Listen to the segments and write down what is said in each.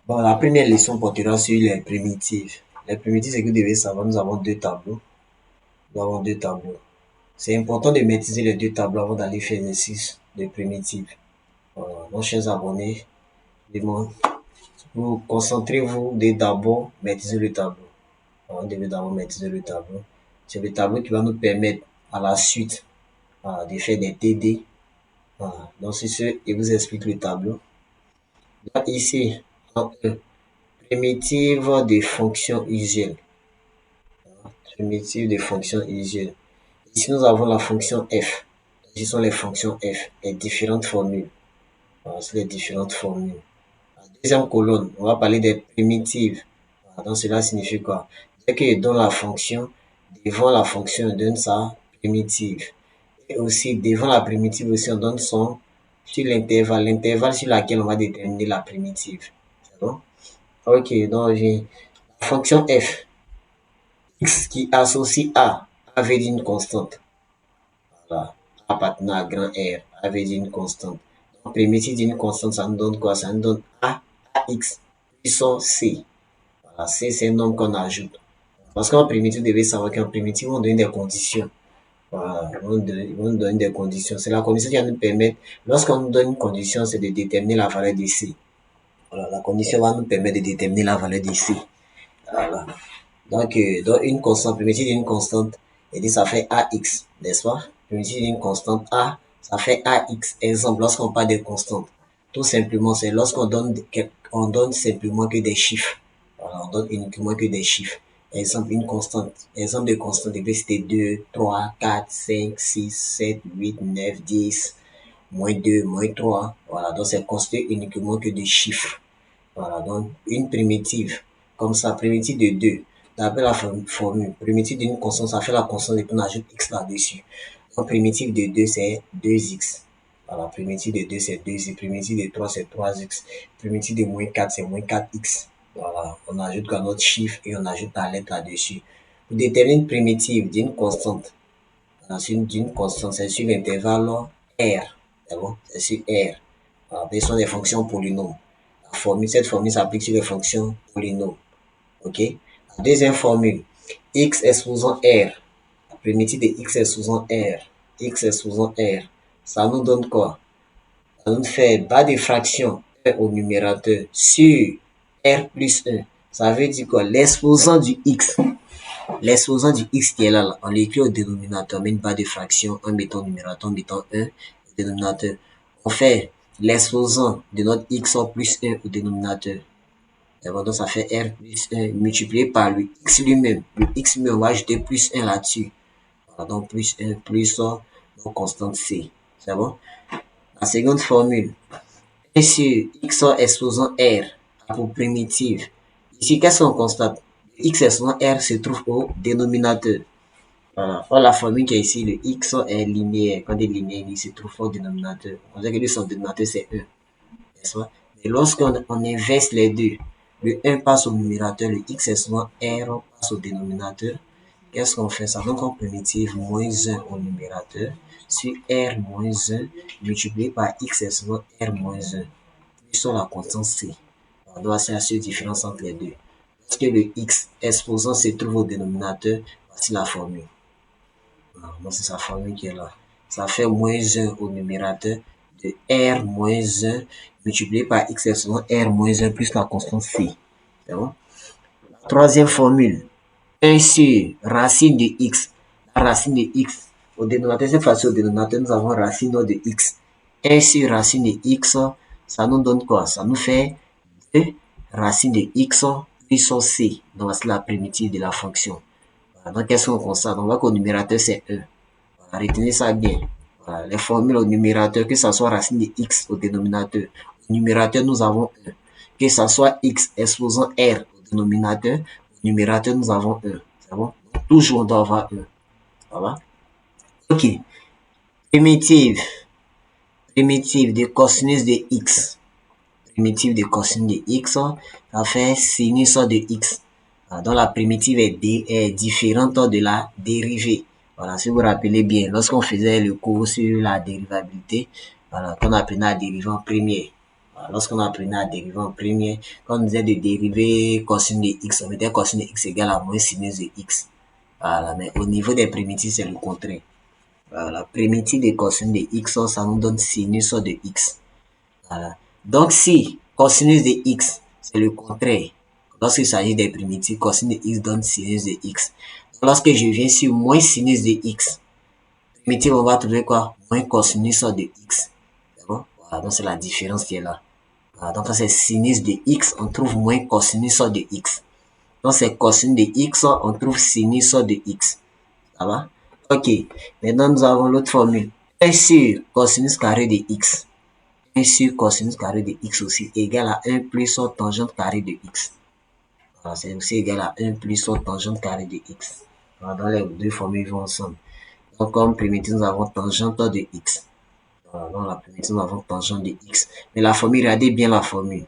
Bon, la première leçon portera sur les primitives. Les primitives, c'est que vous devez savoir, nous avons deux tableaux. Nous avons deux tableaux. C'est important de maîtriser les deux tableaux avant d'aller faire l'exercice de primitives. Voilà. Donc, chers abonnés, vous concentrez-vous de d'abord maîtriser le tableau. On devait d'abord maîtriser le tableau. C'est le tableau qui va nous permettre à la suite de faire des TD. Voilà. Donc, c'est ce, je vous explique le tableau. Là, ici, en primitive de fonction usuelle. Primitive de fonction usuelle. Ici, nous avons la fonction f. Ici sont les fonctions f, les différentes formules. Voilà, c'est les différentes formules. La deuxième colonne, on va parler des primitives. Voilà, donc, cela signifie quoi? Dès que je donne la fonction, devant la fonction, on donne sa primitive. Et aussi, devant la primitive aussi, on donne son sur l'intervalle sur laquelle on va déterminer la primitive. C'est bon? Ok, donc j'ai la fonction f, x qui associe a veut dire une constante. Voilà. A appartenant à grand R, A veut dire une constante. Donc, primitive d'une constante, ça nous donne quoi? Ça nous donne AX, puissance C. Voilà, C, c'est un nombre qu'on ajoute. Parce qu'en primitive, vous devez savoir qu'en primitive, on donne des conditions. Voilà, on nous donne des conditions. C'est la condition qui va nous permettre, lorsqu'on nous donne une condition, c'est de déterminer la valeur de C. Voilà, la condition va nous permettre de déterminer la valeur de C. Voilà. Donc une constante, primitive d'une constante, et dit ça fait AX, n'est-ce pas? Primitive d'une constante A, ça fait AX. Exemple, lorsqu'on parle de constante, tout simplement, c'est lorsqu'on donne, on donne simplement que des chiffres. Voilà, on donne uniquement que des chiffres. Exemple, une constante. Exemple de constante, c'était 2, 3, 4, 5, 6, 7, 8, 9, 10, moins 2, moins 3. Voilà, donc c'est construit uniquement que des chiffres. Voilà, donc une primitive, comme ça, primitive de 2. D'après la formule, primitive d'une constante, ça fait la constante et puis on ajoute x là-dessus. Donc primitive de 2, c'est 2x. Voilà, primitive de 2, c'est 2x. Primitive de 3, c'est 3x. Primitive de moins 4, c'est moins 4x. Voilà, on ajoute notre chiffre et on ajoute la lettre là-dessus. Pour déterminer une primitive d'une constante, d'une constante, c'est sur l'intervalle R. C'est bon? C'est sur R. Voilà, ce sont des fonctions polynômes. Cette formule s'applique sur les fonctions polynômes. OK? La deuxième formule, x exposant R. La primitive de x exposant R. X exposant R. Ça nous donne quoi? Ça nous fait bas de fraction R au numérateur sur R plus 1. Ça veut dire quoi? L'exposant du x. L'exposant du x qui est là, on l'écrit au dénominateur, on met une barre de fraction en mettant au numérateur, en mettant 1 au dénominateur. On fait l'exposant de notre x plus 1 au dénominateur. Donc, ça fait R plus 1 multiplié par le X lui-même. Le X lui-même, on va ajouter plus 1 là-dessus. Voilà, donc plus 1 plus donc constante C. C'est bon? La seconde formule. 1 sur X exposant R pour primitive. Ici, qu'est-ce qu'on constate? X exposant R se trouve au dénominateur. Voilà. Or, la formule qui est ici, le X est linéaire. Quand il est linéaire, il se trouve au dénominateur. On dirait que lui, son dénominateur, c'est 1. N'est-ce pas? Et lorsqu'on inverse les deux, le 1 passe au numérateur, le x est souvent R passe au dénominateur. Qu'est-ce qu'on fait? Ça donne comme primitive moins 1 au numérateur sur R moins 1 multiplié par x est souvent R moins 1 plus la constante C. On doit faire la différence entre les deux. Lorsque le x exposant se trouve au dénominateur, voici la formule. Donc c'est sa formule qui est là. Ça fait moins 1 au numérateur de R moins 1 multiplié par x est souvent R moins 1 plus la constante C. C'est bon? Troisième formule. 1 sur racine de x. La racine de x. Au dénominateur, cette fois-ci au dénominateur, nous avons racine de x. 1 sur racine de x, ça nous donne quoi? Ça nous fait 2 racine de x puissance c. Donc, c'est la primitive de la fonction. Voilà. Donc, qu'est-ce qu'on constate? On voit qu'au numérateur, c'est 1. Voilà. Retenez ça bien. Voilà. Les formules au numérateur, que ce soit racine de x au dénominateur. Au numérateur, nous avons 1. Que ce soit x exposant r au dénominateur, au numérateur, nous avons 1. C'est bon? Toujours, on doit avoir 1. Ça va? Ok. Primitive. Primitive de cosinus de x. Primitive de cosinus de x, ça fait sinus de x. Donc la primitive est différente de la dérivée. Voilà, si vous vous rappelez bien, lorsqu'on faisait le cours sur la dérivabilité, voilà, qu'on apprenait la dérivée en première. Lorsqu'on apprenait à dériver en premier, quand on disait de dériver cosinus de x, on mettait cosinus de x égale à moins sinus de x. Voilà, mais au niveau des primitives, c'est le contraire. Voilà, primitive de cosinus de x, ça nous donne sinus de x. Voilà. Donc, si cosinus de x, c'est le contraire, lorsqu'il s'agit des primitives, cosinus de x donne sinus de x. Donc, lorsque je viens sur moins sinus de x, primitive, on va trouver quoi? Moins cosinus de x. D'accord? Voilà, donc c'est la différence qui est là. Voilà, donc quand c'est sinus de x, on trouve moins cosinus de x. Donc c'est cosinus de x, on trouve sinus de x. Ça va? Ok. Maintenant, nous avons l'autre formule. 1 sur cosinus carré de x. 1 sur cosinus carré de x aussi égale à 1 plus tangente carré de x. Voilà, c'est aussi égal à 1 plus tangente carré de x. Voilà, donc les deux formules vont ensemble. Donc comme primitive, nous avons tangente de x. Voilà, dans la primitive, nous avons tangente de x. Mais la formule, regardez bien la formule.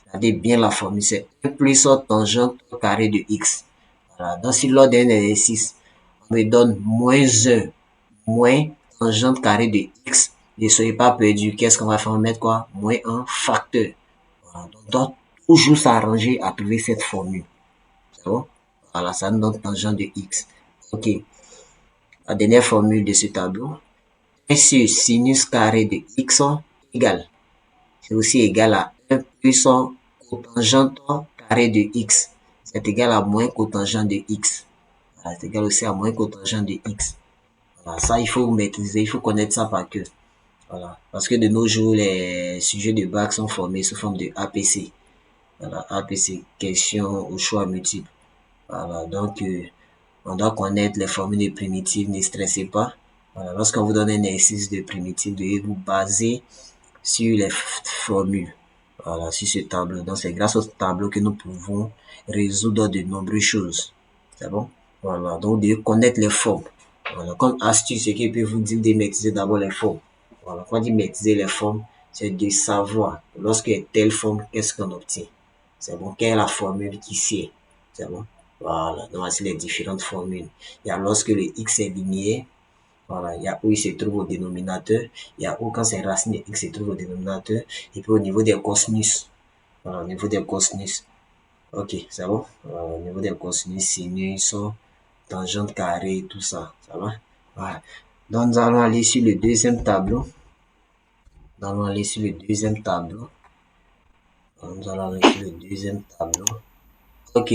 Regardez bien la formule, c'est 1 plus tangente carré de x. Voilà, donc si lors d'un exercice, on me donne moins 1 moins tangente carré de x, ne soyez pas perdu. Qu'est-ce qu'on va faire? On va mettre quoi? Moins un facteur. Voilà, donc on doit toujours s'arranger à trouver cette formule. C'est bon? Voilà, ça nous donne tangente de x. Ok. La dernière formule de ce tableau. 1 sur sinus carré de x égale. C'est aussi égal à 1 plus cotangente carré de x. C'est égal à moins cotangente de x. Voilà, c'est égal aussi à moins cotangente de x. Voilà, ça, il faut maîtriser, il faut connaître ça par cœur. Voilà. Parce que de nos jours, les sujets de bac sont formés sous forme de APC. Voilà, APC, question au choix multiple. Voilà, donc on doit connaître les formules de primitives, ne stressez pas. Voilà, lorsqu'on vous donne un exercice de primitives, devez vous baser sur les formules. Voilà, sur ce tableau. Donc c'est grâce au tableau que nous pouvons résoudre de nombreuses choses. C'est bon? Voilà, donc vous devez connaître les formes. Voilà, comme astuce, ce qui peut vous dire de maîtriser d'abord les formes. Voilà, quand on dit maîtriser les formes, c'est de savoir lorsqu'il y a telle forme, qu'est-ce qu'on obtient. C'est bon, quelle est la formule qui sied. C'est bon. Voilà, donc voici les différentes formules. Il y a lorsque le x est linéaire, voilà, il y a où il se trouve au dénominateur, il y a où quand c'est racine de x se trouve au dénominateur, et puis au niveau des cosinus. Voilà, au niveau des cosinus. Ok, c'est bon. Au niveau des cosinus, sinus, tangente carrée, tout ça. Ça va? Voilà. Donc nous allons aller sur le deuxième tableau. Nous allons aller sur le deuxième tableau. Nous allons aller sur le deuxième tableau. Ok,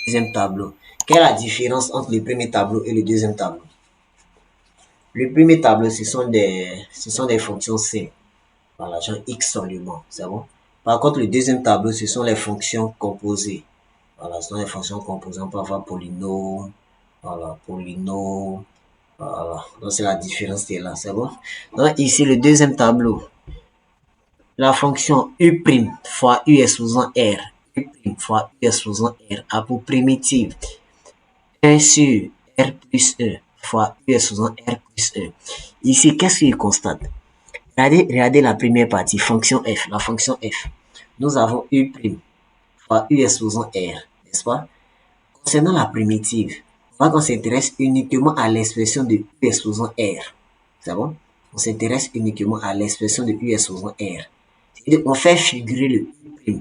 deuxième tableau. Quelle est la différence entre le premier tableau et le deuxième tableau? Le premier tableau, ce sont des fonctions simples. Voilà, genre x seulement, c'est bon. Par contre, le deuxième tableau, ce sont les fonctions composées. Voilà, ce sont les fonctions composées. On peut avoir polynôme, voilà, polynôme, voilà. Donc, c'est la différence qui est là, c'est bon. Donc, ici, le deuxième tableau, la fonction u' fois u exposant r, u' fois u exposant r a pour primitive 1 sur r plus 1 fois u exposant r plus 1. Ici, qu'est-ce qu'il constate? Regardez la première partie, fonction f, la fonction f. Nous avons u' fois u exposant r, n'est-ce pas? Concernant la primitive, on va qu'on s'intéresse uniquement à l'expression de u exposant r. C'est bon? On s'intéresse uniquement à l'expression de u exposant r. C'est-à-dire qu'on fait figurer le u'.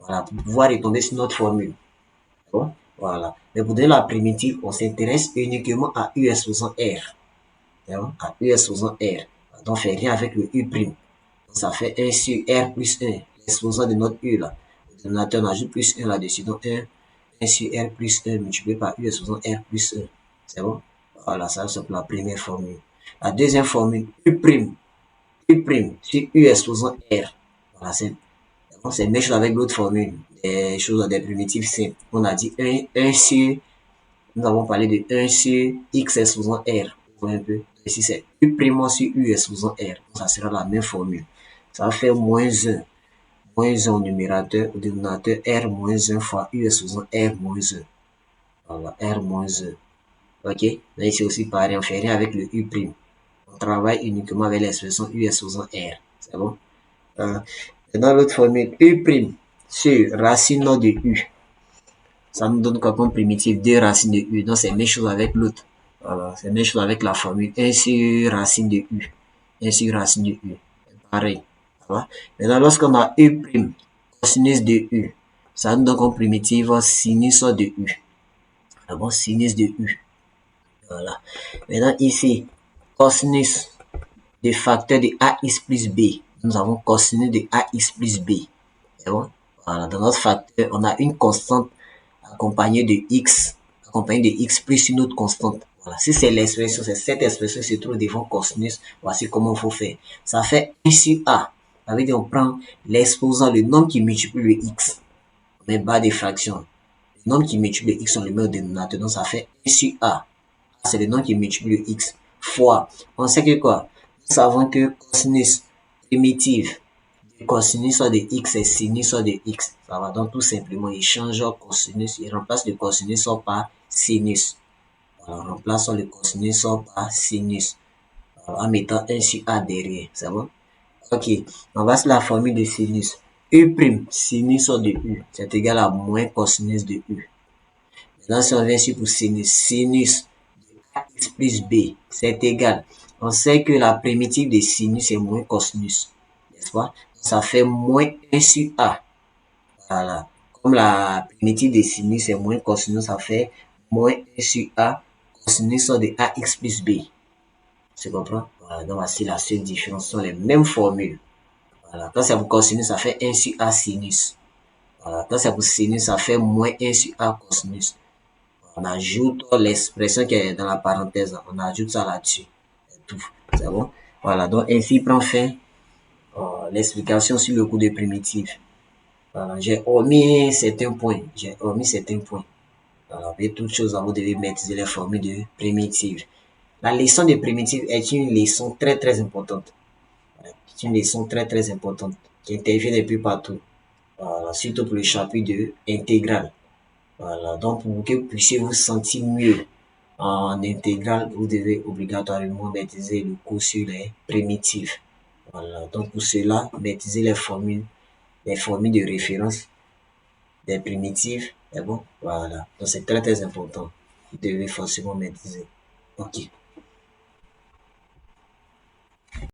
Voilà, pour pouvoir retomber sur notre formule. Bon? Voilà. Mais pour donner la primitive, on s'intéresse uniquement à u exposant r. Bon? À u exposant r. Donc, on fait rien avec le u'. Donc, ça fait 1 sur r plus 1. L'exposant de notre u là. Le dénominateur, on ajoute plus 1 là-dessus. Donc, 1 sur r plus 1 multiplié par u exposant r plus 1. C'est bon? Voilà, ça c'est pour la première formule. La deuxième formule, u'. U' sur u exposant r. Voilà, c'est même chose avec l'autre formule. Des choses, des primitives simples. On a dit 1 sur, nous avons parlé de 1 sur x exposant r. Vous voyez un peu? Ici, c'est u' sur u exposant r. Donc, ça sera la même formule. Ça va faire moins 1. Moins 1 au numérateur, au dénominateur r moins 1 fois u exposant r moins 1. Voilà, r moins 1. Ok? Là, ici aussi pareil, on fait rien avec le u'. On travaille uniquement avec l'expression u exposant r. C'est bon? Dans l'autre formule, u' sur racine de u. Ça nous donne quoi comme primitive? 2 racines de u. Donc, c'est la même chose avec l'autre. Voilà, c'est la même chose avec la formule 1 sur racine de u. 1 sur racine de u. Pareil. Voilà. Maintenant, lorsqu'on a U', cosinus de U, ça nous donne comme primitive sinus de U. Ah bon, sinus de U. Voilà. Maintenant, ici, cosinus de facteur de AX plus B. Nous avons cosinus de AX plus B. C'est bon? Voilà. Dans notre facteur, on a une constante accompagnée de X, accompagnée de X plus une autre constante. Voilà. Si c'est l'expression, c'est cette expression qui se trouve devant cosinus, voici comment il faut faire. Ça fait 1 sur A. Ça veut dire on prend l'exposant, le nombre qui multiplie le X. On met barre des fractions. Le nombre qui multiplie le X, on le met au dénominateur. Donc ça fait 1 sur A. C'est le nombre qui multiplie le X fois. On sait que quoi? Nous savons que cosinus primitive de cosinus de X est sinus de X. Ça va donc tout simplement, il change cosinus, il remplace le cosinus par sinus. Alors, on remplace le cosinus par sinus. Alors, en mettant 1 sur A derrière. C'est bon? Ok. On va sur la formule de sinus. U', sinus de U, c'est égal à moins cosinus de U. Maintenant, si on vient ici pour sinus, sinus X plus B, c'est égal. On sait que la primitive de sinus est moins cosinus, n'est-ce pas? Ça fait moins 1 sur A. Voilà. Comme la primitive de sinus est moins cosinus, ça fait moins 1 sur A cosinus de AX plus B. Tu comprends? Voilà. Donc, voici la seule différence. Ce sont les mêmes formules. Voilà. Quand c'est pour cosinus, ça fait 1 sur A sinus. Voilà. Quand c'est pour sinus, ça fait moins 1 sur A cosinus. On ajoute l'expression qui est dans la parenthèse, on ajoute ça là-dessus. C'est tout. C'est bon? Voilà, donc ainsi prend fin l'explication sur le cours de primitive. Voilà, j'ai omis certains points. Voilà, mais toute chose, vous devez maîtriser les formules de primitive. La leçon de primitive est une leçon très très importante. Voilà, c'est une leçon très très importante qui intervient depuis partout. Voilà, surtout pour le chapitre de intégrale. Voilà, donc pour que vous puissiez vous sentir mieux en intégrale, vous devez obligatoirement maîtriser le cours sur les primitives. Voilà, donc pour cela, maîtriser les formules de référence des primitives. Et bon, voilà, donc c'est très très important. Vous devez forcément maîtriser. Ok.